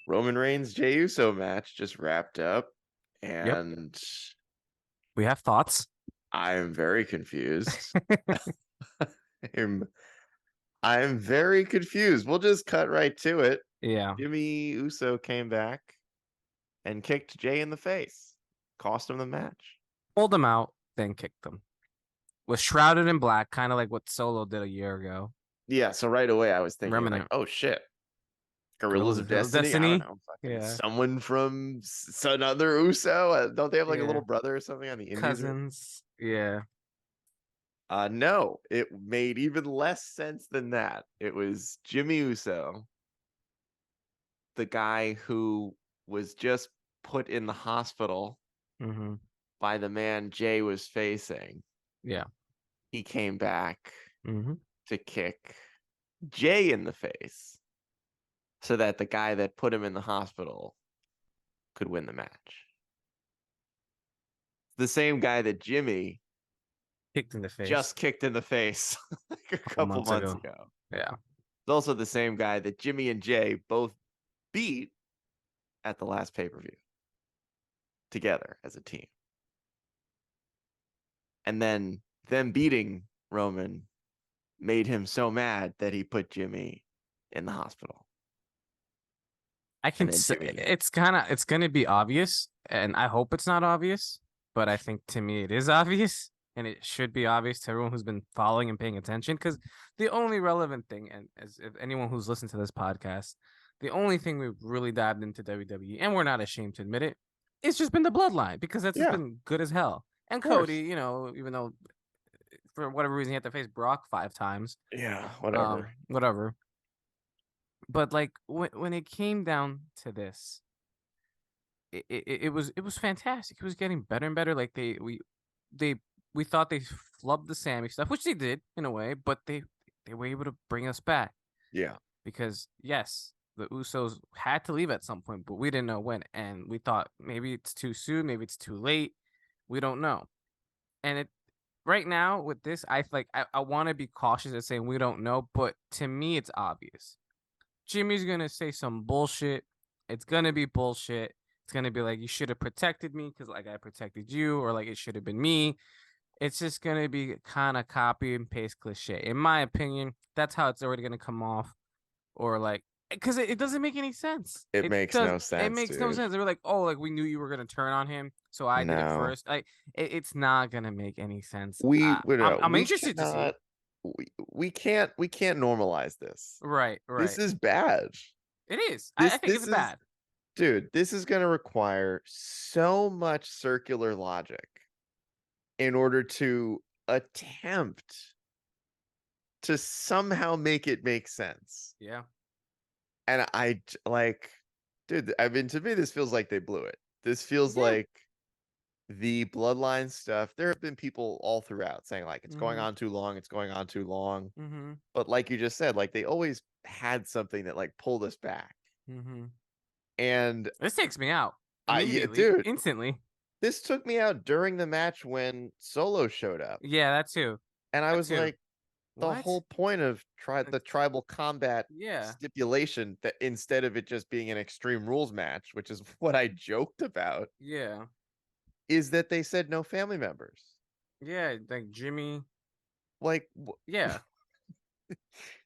Roman Reigns Jey Uso match just wrapped up, Yep. and We have thoughts. I am very confused. I'm, I'm very confused. We'll just cut right to it. Yeah. Jimmy Uso came back and kicked Jey in the face, cost him the match. Pulled them out, then kicked them. Was shrouded in black, kind of like what Solo did a year ago. Yeah, so right away I was thinking like, Remnant. oh shit, Gorillas of Gorillas of Destiny. I don't Destiny. know, fucking Yeah. someone from another Uso. Don't they have like a Yeah. little brother or something on the Indies? Cousins. Yeah. No, it made even less sense than that. It was Jimmy Uso, the guy who was just put in the hospital Mm-hmm. by the man Jay was facing. Yeah. He came back Mm-hmm. to kick Jay in the face so that the guy that put him in the hospital could win the match. The same guy that Jimmy Kicked in the face just kicked in the face like a couple months ago. ago. Yeah. It's also the same guy that Jimmy and Jay both beat at the last pay-per-view together as a team. And then them beating Roman made him so mad that he put Jimmy in the hospital. I can say it's gonna be obvious, and I hope it's not obvious, but I think to me it is obvious, and it should be obvious to everyone who's been following and paying attention. Because the only relevant thing, and as if anyone who's listened to this podcast, the only thing we've really dived into WWE, and we're not ashamed to admit it, it's just been the Bloodline because that's just been good as hell. And Cody, you know, even though for whatever reason he had to face Brock 5 times, Yeah, whatever. whatever. But like when it came down to this, it was fantastic. It was getting better and better. Like we thought they flubbed the Sammy stuff, which they did in a way, but they were able to bring us back. Yeah. Because yes, the Usos had to leave at some point, but we didn't know when, and we thought maybe it's too soon, maybe it's too late. We don't know. And it right now with this, I want to be cautious at saying we don't know, but to me it's obvious. Jimmy's gonna say some bullshit. It's gonna be bullshit. It's gonna be like you should have protected me because like I protected you, or like it should have been me. It's just gonna be kind of copy and paste cliche. In my opinion, that's how it's already gonna come off. Or like because it doesn't make any sense. It makes no It sense, makes no dude. sense. They were like, oh, like we knew you were gonna turn on him, so I did it No. first. It's not gonna make any sense. I'm We interested to see. cannot we can't normalize this. Right, This right. is bad. It is. I think it's This is bad. dude, this is going to require so much circular logic in order to attempt to somehow make it make sense. Yeah. And I like, dude, I mean, to me, this feels like they blew it. This feels Yeah. like the Bloodline stuff. There have been people all throughout saying like it's going Mm-hmm. on too long, it's going on too long. Mm-hmm. But like you just said, like they always had something that like pulled us back. Mm-hmm. And This takes me out yeah, immediately, dude, instantly. this took me out during the match when Solo showed up. Yeah, that too. And I That was too. like, the What? whole point of the tribal combat Yeah. stipulation that instead of it just being an Extreme Rules match, which is what I joked about, Yeah. is that they said no family members. Yeah, like Jimmy. Like, Yeah.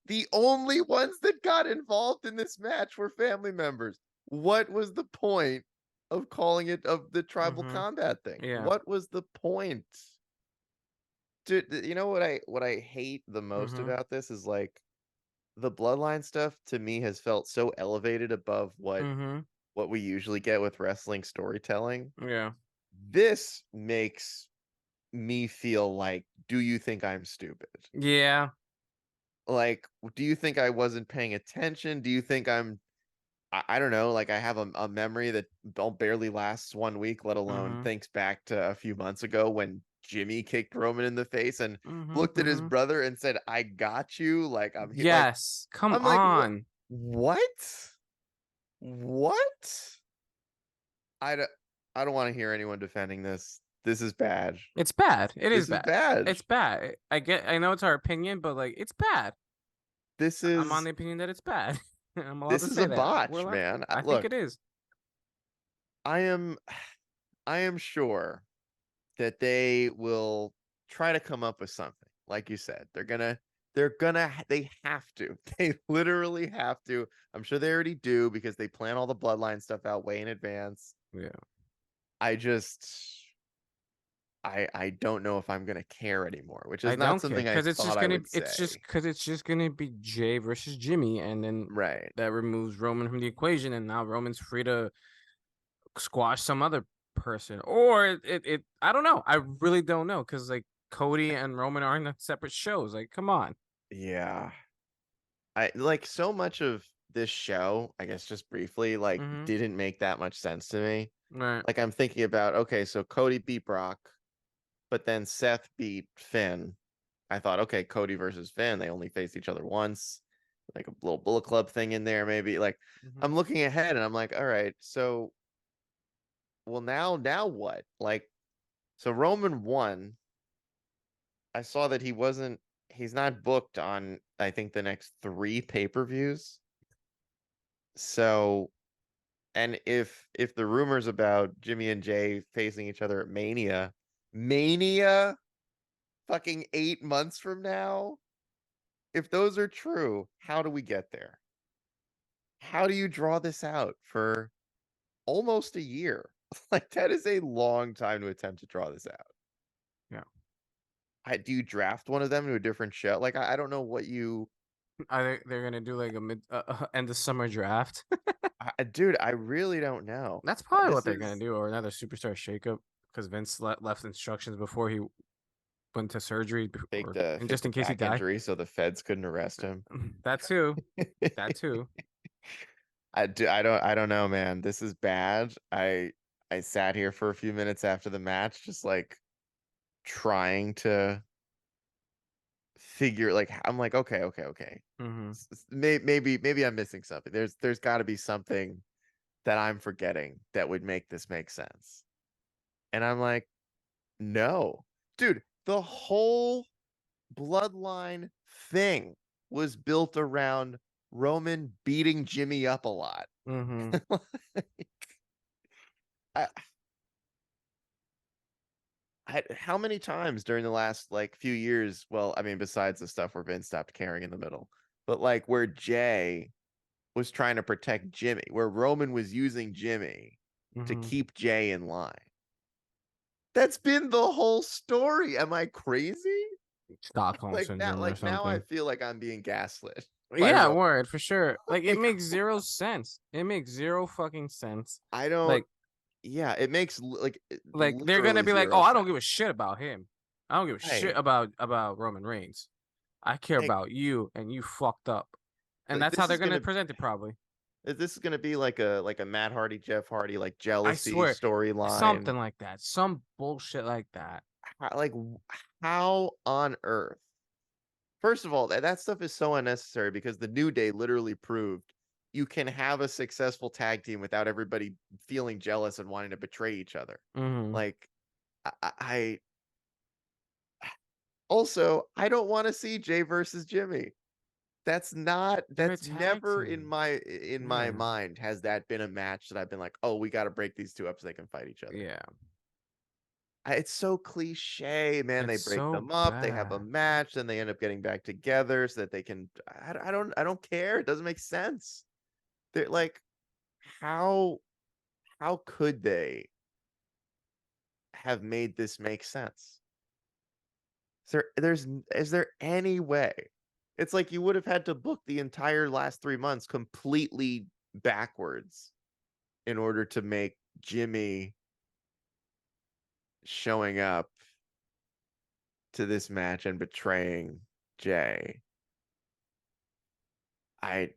the only ones that got involved in this match were family members. What was the point of calling it of the tribal combat thing? Yeah. What was the point? Dude, you know what I hate the most about this is like the Bloodline stuff to me has felt so elevated above what we usually get with wrestling storytelling. Yeah. This makes me feel like, do you think I'm stupid? Yeah. Like, do you think I wasn't paying attention? Do you think I don't know, like I have a memory that barely lasts 1 week, let alone thinks back to a few months ago when Jimmy kicked Roman in the face and looked at his brother and said, "I got you." Like Yes. Come I'm like, on. what? What? I don't want to hear anyone defending this. This is bad. It's bad. This is bad. bad. It's bad. I know it's our opinion, but like it's bad. This I'm on is the opinion that it's bad. I'm allowed This to is say a that. botch, man. I think Look, it is. I am I am sure that they will try to come up with something. Like you said, they have to. They literally have to. I'm sure they already do because they plan all the bloodline stuff out way in advance. Yeah. I just I don't know if I'm gonna care anymore, which is I not don't care something I because thought I would say. it's just gonna be Jay versus Jimmy, and then Right. that removes Roman from the equation, and now Roman's free to squash some other person, or I don't know. I really don't know because like Cody and Roman are in separate shows. Like, come on. Yeah. I like so much of this show, I guess just briefly, like Mm-hmm. didn't make that much sense to me. Right. Like I'm thinking about, okay, so Cody beat Brock, but then Seth beat Finn. I thought, okay, Cody versus Finn, they only faced each other once, like a little Bullet Club thing in there, maybe. Like Mm-hmm. I'm looking ahead and I'm like, all right, so well now what? Like so Roman won. I saw that he's not booked on I think the next three pay-per-views. So and if the rumors about Jimmy and Jay facing each other at Mania fucking 8 months from now, if those are true, how do we get there? How do you draw this out for almost a year? Like that is a long time to attempt to draw this out. Yeah. Do you draft one of them to a different show? Like I don't know what you, They're gonna do like a mid end of summer draft? dude. I really don't know. That's probably what This they're gonna is do, or another superstar shakeup because Vince left instructions before he went to surgery, or and just faked a in case he back died. injury so the feds couldn't arrest him. That too. That too. I don't know, man. This is bad. I sat here for a few minutes after the match, just like trying to figure like I'm like, okay. Mm-hmm. Maybe I'm missing something. There's got to be something that I'm forgetting that would make this make sense. And I'm like, no. Dude, the whole bloodline thing was built around Roman beating Jimmy up a lot. Mm-hmm. I, how many times during the last like few years, well, I mean, besides the stuff where Vince stopped caring in the middle, but like where Jay was trying to protect Jimmy, where Roman was using Jimmy to Mm-hmm. keep Jay in line. That's been the whole story. Am I crazy? Stockholm syndrome or Like now I something. feel like I'm being gaslit by Yeah, Roman. word for sure. Like it Like, makes zero sense. It makes zero fucking sense. I don't, Like yeah, it makes they're gonna literally be like, zero oh, I don't sense. give a shit about him. I don't give a shit Right. about Roman Reigns. I care Like, about you, and you fucked up. And like that's how they're gonna present it probably. this is gonna be like a Matt Hardy, Jeff Hardy, like I jealousy swear, storyline. something like that, some bullshit like that. Like how on earth? First of all, that stuff is so unnecessary because the New Day literally proved you can have a successful tag team without everybody feeling jealous and wanting to betray each other. Mm-hmm. Like I also I don't want to see Jay versus Jimmy. They're a That's tag never team. in my Yeah, mind has that been a match that I've been like, oh, we got to break these two up so they can fight each other. yeah. It's so cliche, man. They It's break so them up, they have a bad. match, then they end up getting back together so that they can. I don't care. It doesn't make sense. They're like, how how could they have made this make sense? Is there any way? It's like you would have had to book the entire last 3 months completely backwards in order to make Jimmy showing up to this match and betraying Jay. I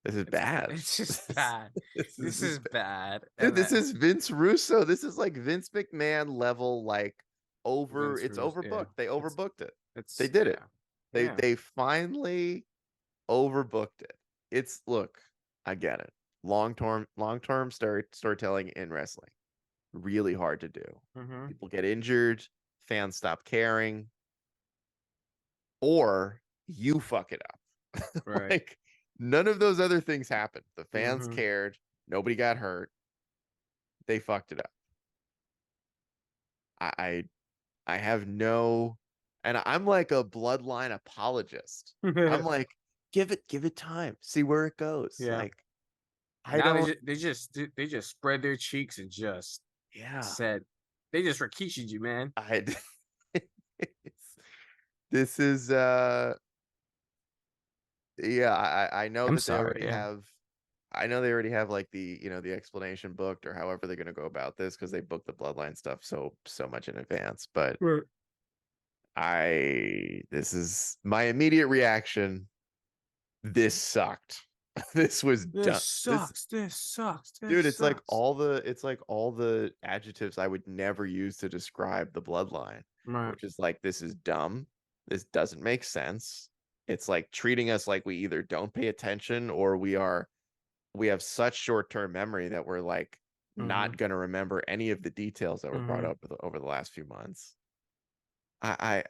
this is bad. It's just bad. This This is is bad. bad. Dude, And this is Vince Russo. This is like Vince McMahon level, like Vince it's Russo, yeah. overbooked. They overbooked it. They It's did it. yeah. Yeah. They finally overbooked it. It's look, I get it. Long term storytelling in wrestling. Really hard to do. Mm-hmm. People get injured, fans stop caring, or you fuck it up. Right. Like None of those other things happened. The fans Mm-hmm. cared. Nobody got hurt. They fucked it up. I I have no, and I'm like a Bloodline apologist. I'm like, give it time. See where it goes. Yeah. Like, I Now don't, they just spread their cheeks and just yeah. said they just Rikishi'd you, man. I this is yeah, I know I'm that they sorry. already Yeah. have, I know they already have like the, the explanation booked or however they're gonna go about this because they booked the Bloodline stuff so much in advance. But Right. this is my immediate reaction. This sucked. This was This done. This, sucks. This sucks. This dude, sucks. it's like all the adjectives I would never use to describe the Bloodline, Right. which is like, this is dumb. This doesn't make sense. It's like treating us like we either don't pay attention or we have such short-term memory that we're like Mm-hmm. not going to remember any of the details that were brought Mm-hmm. up over the last few months. I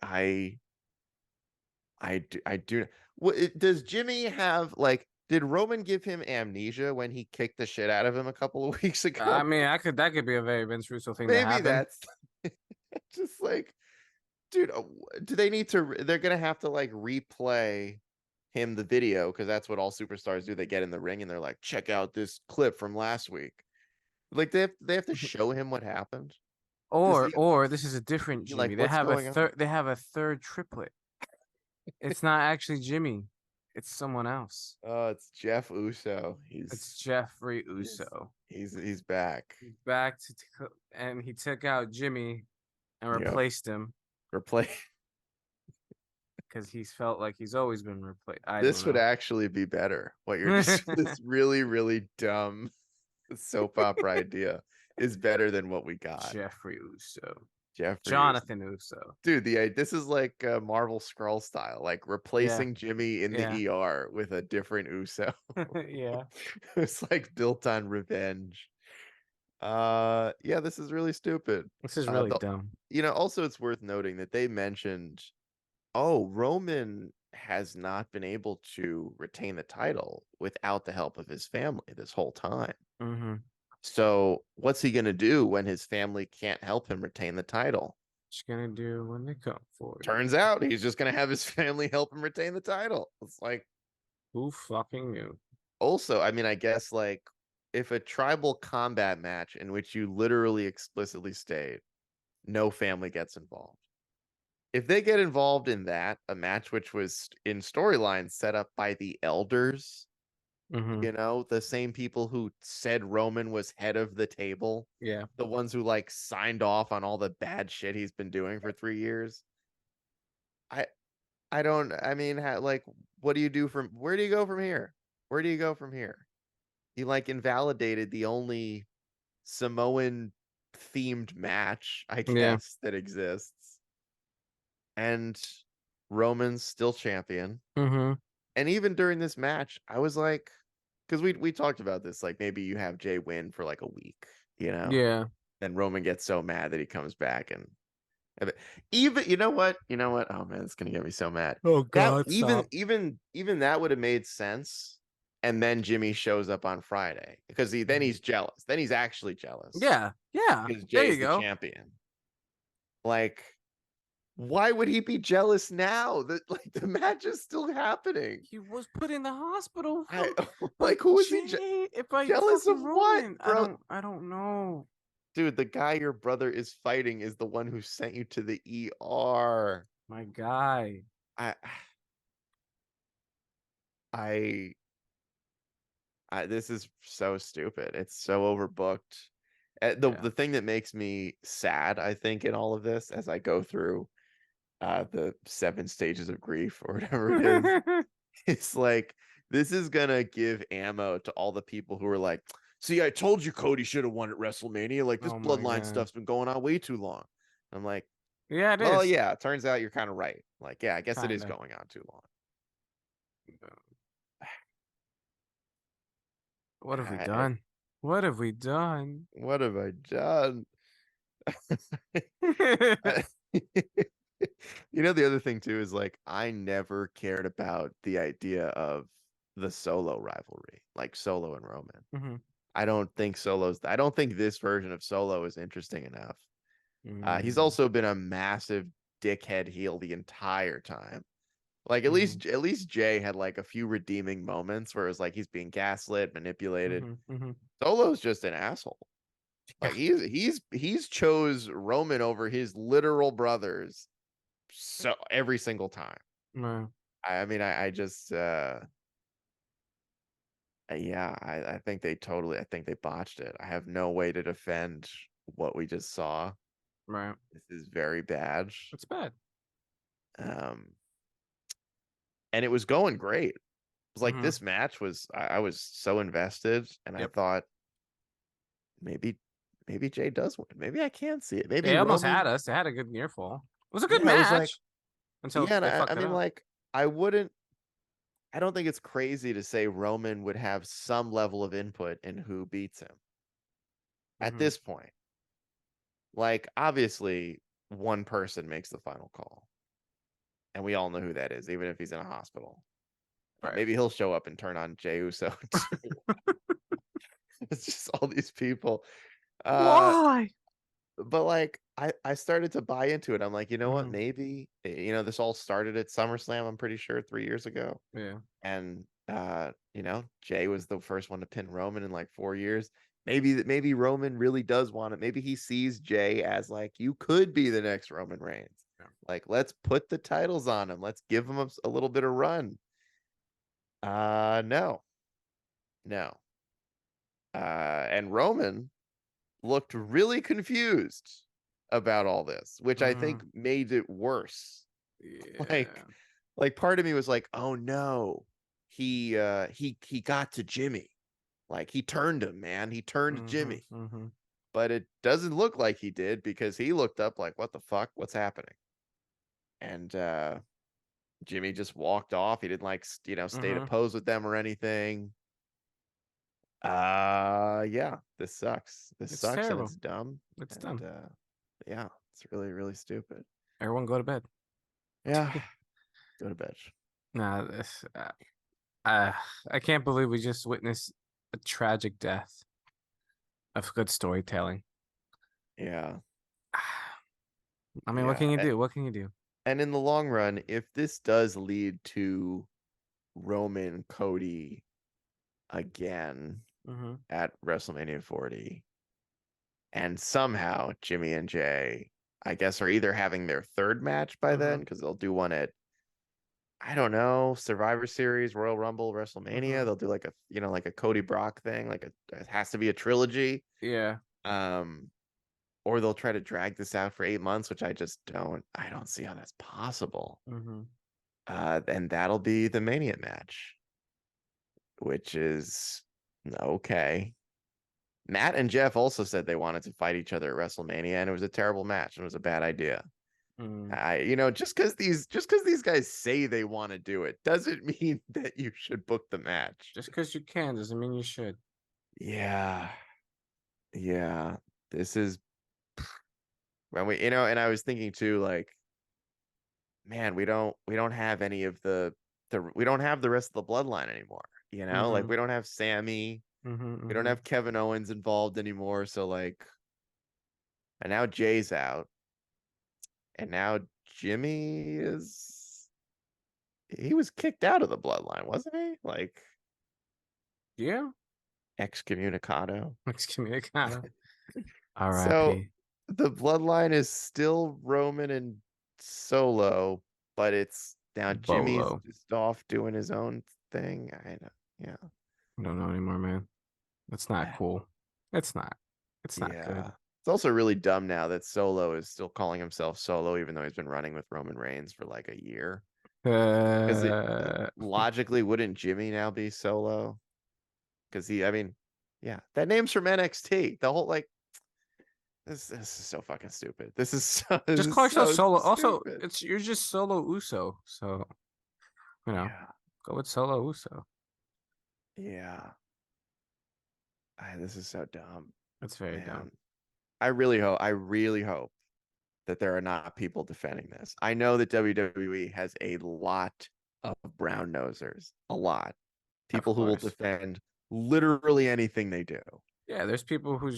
do. Does Jimmy have like? Did Roman give him amnesia when he kicked the shit out of him a couple of weeks I ago? mean, that could be a very Vince Russo thing to Maybe happen. that's just like, dude. Do they need to? They're gonna have to like replay him the video because that's what all superstars do. They get in the ring and they're like, check out this clip from last week. Like they have to show him what happened. Does he? Or this is a different He like Jimmy. They what's have a going on? third. They have a third triplet. It's not actually Jimmy. It's someone else. Oh, it's Jeff Uso. It's Jeffrey He's Uso. he's back. He's back and he took out Jimmy and Yep. replaced him Replace. because he's felt like he's always been replaced. I don't This would know. actually be better. What you're just this really, really dumb soap opera idea is better than what we got. Jeffrey Uso. Jeffrey is, Jonathan Uso. dude. This is like Marvel Skrull style, like Yeah. replacing Jimmy in Yeah. the ER with a different Uso. Yeah. It's like built on revenge. Yeah, this is really stupid. This is really The, dumb. also it's worth noting that they mentioned, oh, Roman has not been able to retain the title without the help of his family this whole time. Mm-hmm. So, what's he going to do when his family can't help him retain the title? What you gonna do when they come for you? Turns out he's just going to have his family help him retain the title. It's like, Who fucking knew? also, I mean, I guess like if a tribal combat match in which you literally explicitly state no family gets involved, if they get involved in that, a match which was in storyline set up by the elders, Mm-hmm. the same people who said Roman was head of the table, Yeah. the ones who like signed off on all the bad shit he's been doing for 3 years. I I don't. I mean, like, what do you do from? Where do you go from here? Where do you go from here? He like invalidated the only Samoan themed match, I Yeah. guess, that exists, and Roman's still champion. Mm-hmm. And even during this match, I was like, because we talked about this, like maybe you have Jay win for like a week, Yeah. then Roman gets so mad that he comes back and even you know what? Oh man, it's gonna get me so mad. Oh That God, even stop. even that would have made sense. And then Jimmy shows up on Friday because then Mhm. he's jealous. Then he's actually jealous Yeah. Yeah. because There you Jay's the go. champion. Like, why would he be jealous now? That like the match is still happening. He was put in the hospital I by like, who is he Jay by jealous of? fucking What, Roman. bro? I don't know. Dude, the guy your brother is fighting is the one who sent you to the ER. My guy. I I this is so stupid. It's so overbooked. Yeah. The thing that makes me sad, I think, in all of this, as I go through the 7 stages of grief or whatever it is, it's like this is gonna give ammo to all the people who are like, see, I told you Cody should have won at WrestleMania. Like, this Oh my bloodline God. stuff's been going on way too long. I'm like, Yeah, it well, is. yeah, it turns out you're kind of right. Like, yeah, I guess it is Kinda. going on too long. What have we I, done? What have we done? what have I done? The other thing too is like I never cared about the idea of the Solo rivalry, like Solo and Roman. Mm-hmm. I don't think this version of Solo is interesting enough. He's Mm-hmm. also been a massive dickhead heel the entire time. Like Mm-hmm. at least Jay had like a few redeeming moments where it's like he's being gaslit, manipulated. Mm-hmm. Solo's just an asshole. Yeah. Like he's chose Roman over his literal brothers so every single time. No. I mean, I just yeah, I think they botched it. I have no way to defend what we just saw. Right. This is very bad. It's bad. Um, and it was going great. It was like Mm-hmm. this match was I was so invested, and I Yep. thought maybe Jay does win. Maybe I can see it. Maybe They almost Roman. had us. They had a good near fall. It was a good Yeah, it was like match until yeah, and they I fucked it mean up. like I don't think it's crazy to say Roman would have some level of input in who beats him at Mm-hmm. this point. Like, obviously, one person makes the final call, and we all know who that is, even if he's in a hospital. Right. Maybe he'll show up and turn on Jey Uso too. It's just all these people. Uh, Why? but like, I started to buy into it. I'm like, you know what? Mm-hmm. Maybe this all started at SummerSlam. I'm pretty sure 3 years ago. Yeah. And Jay was the first one to pin Roman in like 4 years. Maybe Roman really does want it. Maybe he sees Jay as like, you could be the next Roman Reigns. Yeah. Like, let's put the titles on him. Let's give him a little bit of run. No, no. And Roman looked really confused about all this, which I Mm-hmm. think made it worse. Yeah. Like, part of me was like, oh no, he got to Jimmy. Like he turned him, man. He turned Mm-hmm. Jimmy. Mm-hmm. But it doesn't look like he did because he looked up like, what the fuck? What's happening? And Jimmy just walked off. He didn't like, stay to Mm-hmm. pose with them or anything. Yeah, this sucks. This It's sucks and terrible. it's dumb. It's And dumb. yeah, it's really, really stupid. Everyone go to bed. Yeah, go to bed. Nah, uh, I can't believe we just witnessed a tragic death of good storytelling. Yeah, I mean, what yeah. can you do? What can you do? And in the long run, if this does lead to Roman Cody again Mm-hmm. at WrestleMania 40, and somehow Jimmy and Jay, I guess, are either having their third match by Mm-hmm. then because they'll do one at, I don't know, Survivor Series, Royal Rumble, Mm-hmm. WrestleMania. They'll do like a like a Cody Brock thing, it has to be a trilogy. Yeah. Um, or they'll try to drag this out for 8 months, which I don't see how that's possible. Mm-hmm. And that'll be the Mania match, which is okay. Matt and Jeff also said they wanted to fight each other at WrestleMania, and it was a terrible match and it was a bad idea. Mm. Just because these guys say they want to do it doesn't mean that you should book the match. Just because you can doesn't mean you should. Yeah, yeah. This is when and I was thinking too, like, man, we don't have any of we don't have the rest of the bloodline anymore. Like Mm-hmm. we don't have Sammy, Mm-hmm. we don't Mm-hmm. have Kevin Owens involved anymore. So like, and now Jay's out, and now Jimmy he was kicked out of the bloodline, wasn't he? Like Yeah. excommunicado. Excommunicado. So R.I.P. the bloodline is still Roman and Solo, but it's now Jimmy's Bolo. just off doing his own thing. I know. Yeah. I don't know anymore, man. That's not cool. It's not. It's not Yeah. good. It's also really dumb now that Solo is still calling himself Solo, even though he's been running with Roman Reigns for like a year. Because it Uh, logically wouldn't Jimmy now be Solo? Because I mean, yeah, that name's from NXT. The whole like this is so fucking stupid. This just is call yourself so solo. Also, stupid. you're just solo Uso. So, you know, Yeah. go with solo Uso. Yeah. This is so dumb, That's very dumb. man. I really hope that there are not people defending this. I know that WWE has a lot of brown nosers, a lot. Of People who will course. defend literally anything they do. Yeah, there's people who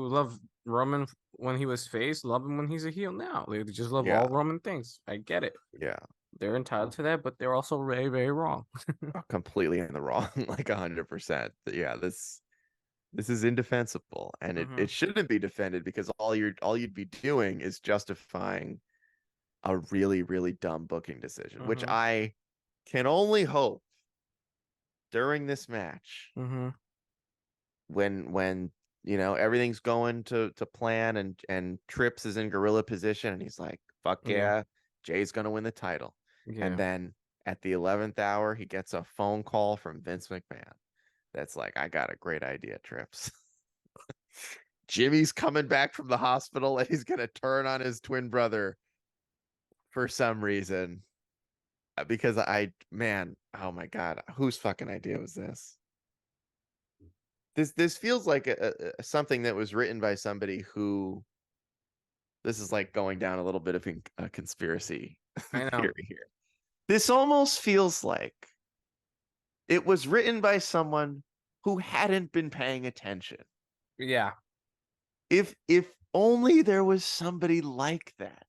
love Roman when he was face, love him when he's a heel now. They just love Yeah, all Roman things. I get it. yeah. They're entitled to that, but they're also very, very wrong. Completely in the wrong, like 100%. Yeah, this is indefensible, and it Hmm. shouldn't be defended because all you'd be doing is justifying a really, really dumb booking decision, which Hmm. I can only hope during this match Hmm. when everything's going to plan and Trips is in gorilla position and he's like, fuck Yeah. yeah, Jay's gonna win the title. And Yeah. then at the 11th hour, he gets a phone call from Vince McMahon that's like, I got a great idea, Trips. Jimmy's coming back from the hospital and he's gonna turn on his twin brother for some reason. Because man, oh my God, whose fucking idea was this? This feels like something that was written by somebody who, this is like going down a little bit of a conspiracy I know. theory here. This almost feels like it was written by someone who hadn't been paying attention. Yeah. If only there was somebody like that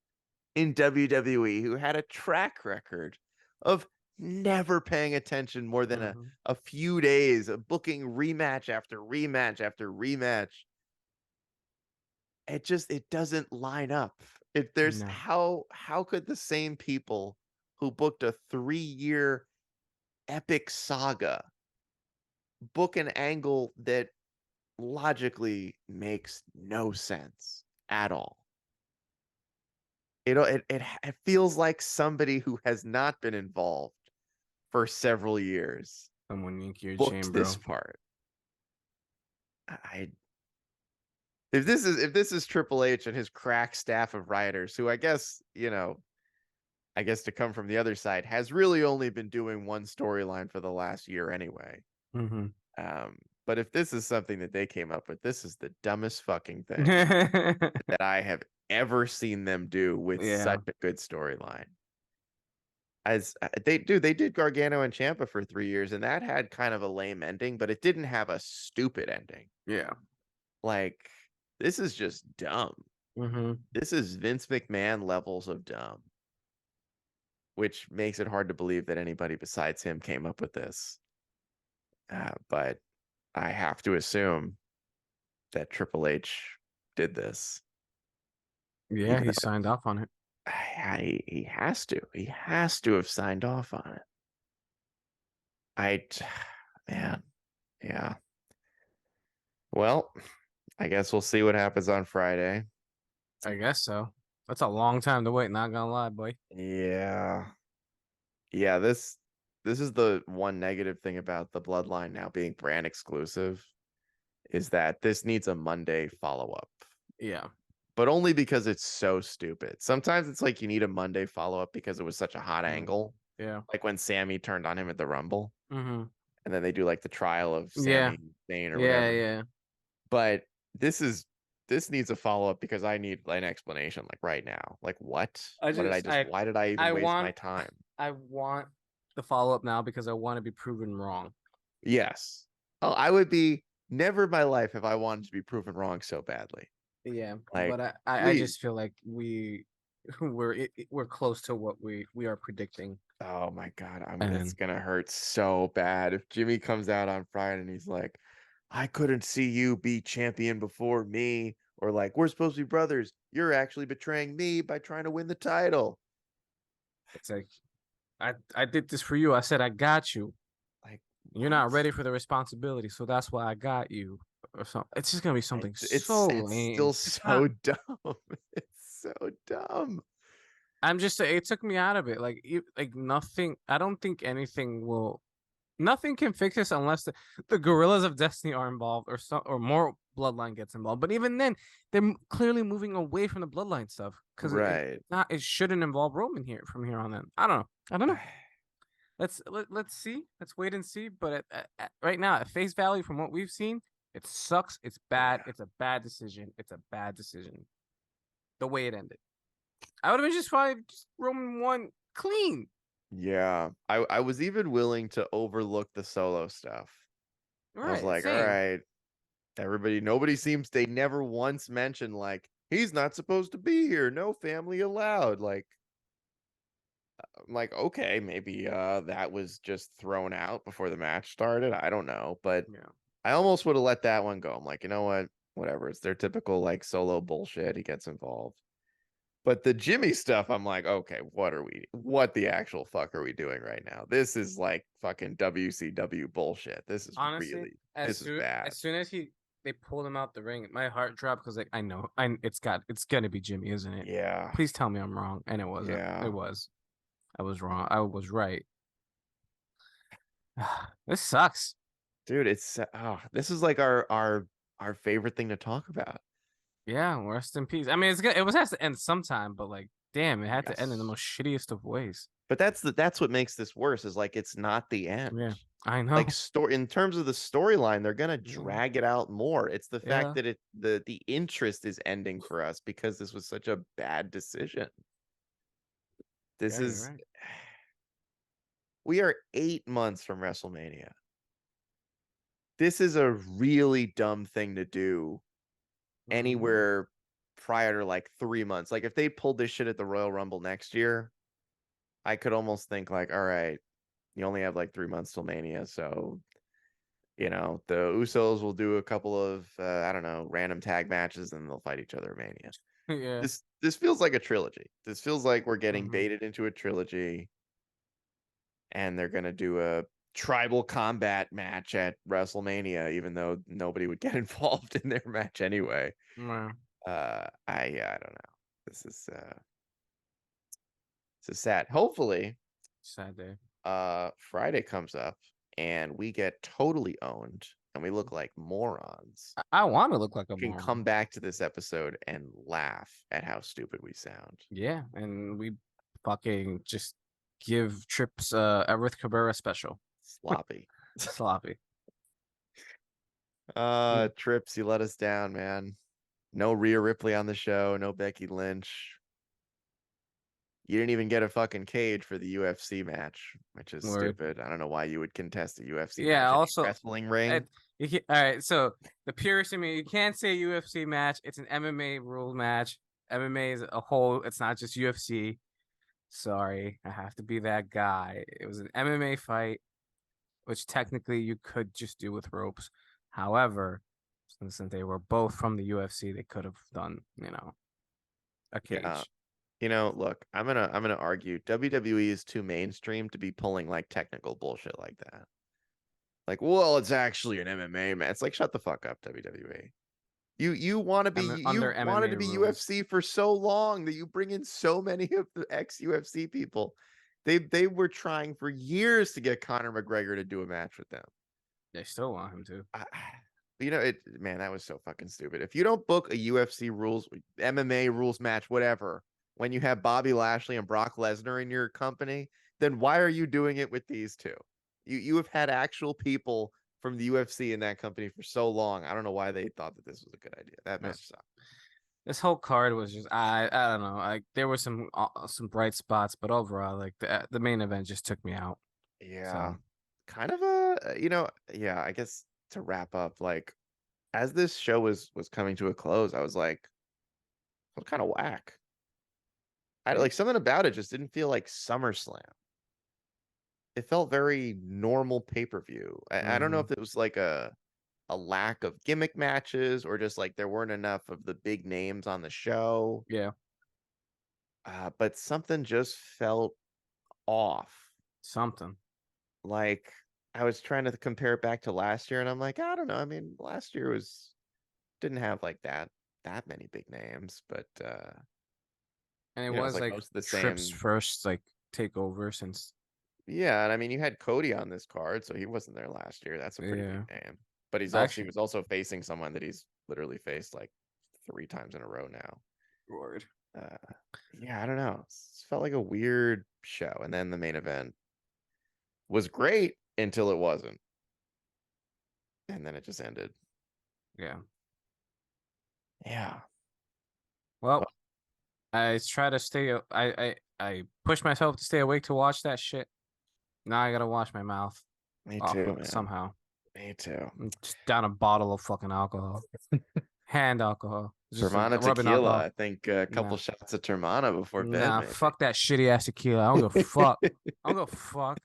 in WWE who had a track record of never paying attention more than a, Hmm. a few days of booking rematch after rematch after rematch. It doesn't line up. If there's No. how could the same people who booked a 3-year epic saga book an angle that logically makes no sense at all? It feels like somebody who has not been involved for several years Someone yank your booked chain, this bro. part. I if this is Triple H and his crack staff of writers, who I guess to come from the other side, has really only been doing one storyline for the last year anyway. Hmm. Um, but if this is something that they came up with, this is the dumbest fucking thing that I have ever seen them do with Yeah. such a good storyline. They did Gargano and Champa for 3 years, and that had kind of a lame ending, but it didn't have a stupid ending. Yeah. Like, this is just dumb. Hmm. This is Vince McMahon levels of dumb, which makes it hard to believe that anybody besides him came up with this. But I have to assume that Triple H did this, Yeah, even he though signed off on it. he has to. He has to have signed off on it. I, man, yeah. Well, I guess we'll see what happens on Friday. I guess so. That's a long time to wait, not gonna lie, boy. Yeah. Yeah, this is the one negative thing about the Bloodline now being brand exclusive, is that this needs a Monday follow-up. Yeah. But only because it's so stupid. Sometimes it's like you need a Monday follow-up because it was such a hot Mm. angle, Yeah. like when Sammy turned on him at the Rumble, Hmm. and then they do like the trial of Yeah. Sammy Zayn or Yeah. whatever. Yeah. But this is this needs a follow-up because I need an explanation like right now. Like what? I just Why did I even I waste my want time? I want the follow up now because I want to be proven wrong. Yes. Oh, I would be never in my life if I wanted to be proven wrong so badly. Yeah, Like, but I please. just feel like we're close to what we are predicting. Oh my God, it's And gonna hurt so bad if Jimmy comes out on Friday and he's like, I couldn't see you be champion before me, or like, we're supposed to be brothers. You're actually betraying me by trying to win the title. it's like I did this for you. I said I got you. Like, You're what? not ready for the responsibility, so that's why I got you. Or something. It's just gonna be something so It's still lame. It's not. so dumb. It's so dumb. I'm just. It took me out of it. Like nothing. I don't think anything will. Nothing can fix this unless the Gorillas of Destiny are involved, or more Bloodline gets involved. But even then, they're clearly moving away from the Bloodline stuff because Right. it shouldn't involve Roman here from here on in. I don't know. I don't know. Let's see. Let's wait and see. But right now, at face value, from what we've seen, it sucks. It's bad. Yeah. It's a bad decision. It's a bad decision. The way it ended, I would have been just fine. Just Roman won clean. Yeah. I was even willing to overlook the solo stuff. I was Right, like, all same. right, nobody seems, they never once mentioned like he's not supposed to be here. No family allowed. Like, I'm like, okay, maybe that was just thrown out before the match started. I don't know, but Yeah. I almost would have let that one go. I'm like, you know what? Whatever. It's their typical like solo bullshit. He gets involved. But the Jimmy stuff, I'm like, okay, what the actual fuck are we doing right now? This is like fucking WCW bullshit. Honestly, This is bad. as soon as they pulled him out the ring, my heart dropped because like I know it's gonna be Jimmy, isn't it? Yeah. Please tell me I'm wrong. And it wasn't. It Yeah. was. I was wrong. I was right. This sucks. Dude, this is like our favorite thing to talk about. Yeah, rest in peace. I mean, it's good. It was has to end sometime, but like, damn, it had to end in the Yes. most shittiest of ways. But that's what makes this worse is like it's not the end. Yeah, I Like know. story in terms of the storyline, they're gonna Mhm. drag it out more. It's the fact Yeah, that the interest is ending for us because this was such a bad decision. This yeah, you're is right. We are 8 months from WrestleMania. This is a really dumb thing to do Hmm. anywhere prior to like 3 months. Like if they pulled this shit at the Royal Rumble next year, I could almost think like, all right, you only have like 3 months till Mania, so the Usos will do a couple of I don't know, random tag matches and they'll fight each other at Mania. Yeah. This feels like a trilogy. This feels like we're getting Hmm. baited into a trilogy and they're gonna do a tribal combat match at WrestleMania, even though nobody would get involved in their match anyway. Yeah. I don't know. This is this is sad. Hopefully, Sad day. Friday comes up and we get totally owned and we look like morons. I want to look like a Can come moron. back to this episode and laugh at how stupid we sound. Yeah, and we fucking just give Trips a Ruth Cabrera special. Sloppy. Sloppy. Mm. Trips, you let us down, man. No Rhea Ripley on the show, no Becky Lynch. You didn't even get a fucking cage for the UFC match, which is Word. stupid. I don't know why you would contest a UFC Yeah, match in a also, wrestling ring. all right, so the purist in me, you can't say UFC match. It's an MMA rule match. MMA is a whole, it's not just UFC. Sorry, I have to be that guy. It was an MMA fight, which technically you could just do with ropes. However, since they were both from the UFC, they could have done, a Yeah. cage. Look, I'm gonna argue WWE is too mainstream to be pulling like technical bullshit like that. Like, well, it's actually an MMA match. It's like, shut the fuck up, WWE. You want to be Under you wanted MMA to be rules. UFC for so long that you bring in so many of the ex UFC people. They were trying for years to get Conor McGregor to do a match with them. They still want him to. I, man, that was so fucking stupid. If you don't book a UFC rules, MMA rules match, whatever, when you have Bobby Lashley and Brock Lesnar in your company, then why are you doing it with these two? You have had actual people from the UFC in that company for so long. I don't know why they thought that this was a good idea. That Yeah. match sucked. This whole card was just I don't know. Like there were some bright spots, but overall, like the main event just took me out. Yeah. So Kind of yeah, I guess to wrap up, like as this show was coming to a close, I was like, what kind of whack? I yeah, like something about it just didn't feel like SummerSlam. It felt very normal pay-per-view. I don't know hmm if it was like a lack of gimmick matches or just like there weren't enough of the big names on the show. yeah, But something just felt off. something. Like I was trying to compare it back to last year, and I'm like, I don't know. I mean, last year was didn't have like that many big names, but And it it's was like like most of the Tripp's same. first like takeover since Yeah, and I mean, you had Cody on this card, so he wasn't there last year. That's a pretty big yeah. name. But he Actually, was also facing someone that he's literally faced like 3 times in a row now. Lord. Uh, yeah, I don't know. It felt like a weird show, and then the main event was great until it wasn't, and then it just ended. Yeah. Yeah. Well, I try to stay. I push myself to stay awake to watch that shit. Now I gotta wash my mouth Me off too, man. somehow. Me too. Just down a bottle of fucking alcohol, hand alcohol, just like Termana rubbing tequila. alcohol. I think a couple Nah, shots of Termana before bed, nah, maybe. fuck that shitty ass tequila. I don't give a fuck. I don't give a fuck.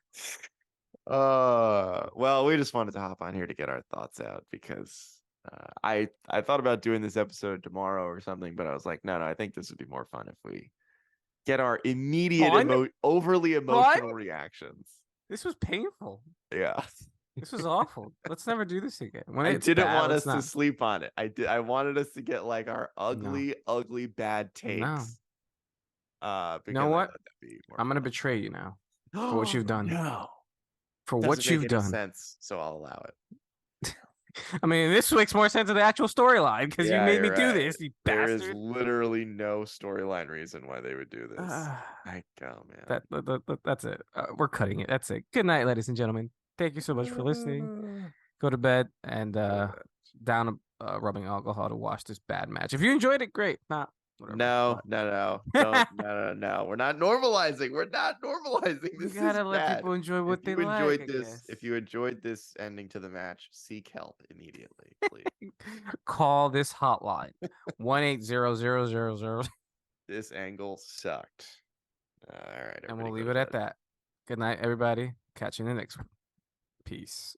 Well, we just wanted to hop on here to get our thoughts out because I thought about doing this episode tomorrow or something, but I was like, no, I think this would be more fun if we get our immediate Fun? overly Fun? emotional reactions. This was painful. Yeah. This was awful. Let's never do this again. When I it's didn't bad, want let's us to not. sleep on it. I wanted us to get like our No, ugly, ugly bad no. takes. You know Because I what? thought that'd be more I'm gonna fun. betray you now for what Oh you've done. no. For Doesn't what make you've any done. sense, so I'll allow it. I mean, this makes more sense of the actual storyline because you Yeah, made me you're do right. this, you There is bastard. literally no storyline reason why they would do this. Uh, Oh man. that's it. We're cutting it. That's it. Good night, ladies and gentlemen. Thank you so much for listening. Uh, Go to bed and down rubbing alcohol to watch this bad match. If you enjoyed it, great. Not whatever. no, But no, no. Don't no. We're not normalizing. We're not normalizing. we This is gotta let bad. people enjoy If what they you like, enjoyed I this, guess. if you enjoyed this ending to the match, seek help immediately, please. Call this hotline 1-800-0000, This angle sucked. All right, and we'll everybody go leave to it at bed. that. Good night, everybody. Catch you in the next one. Peace.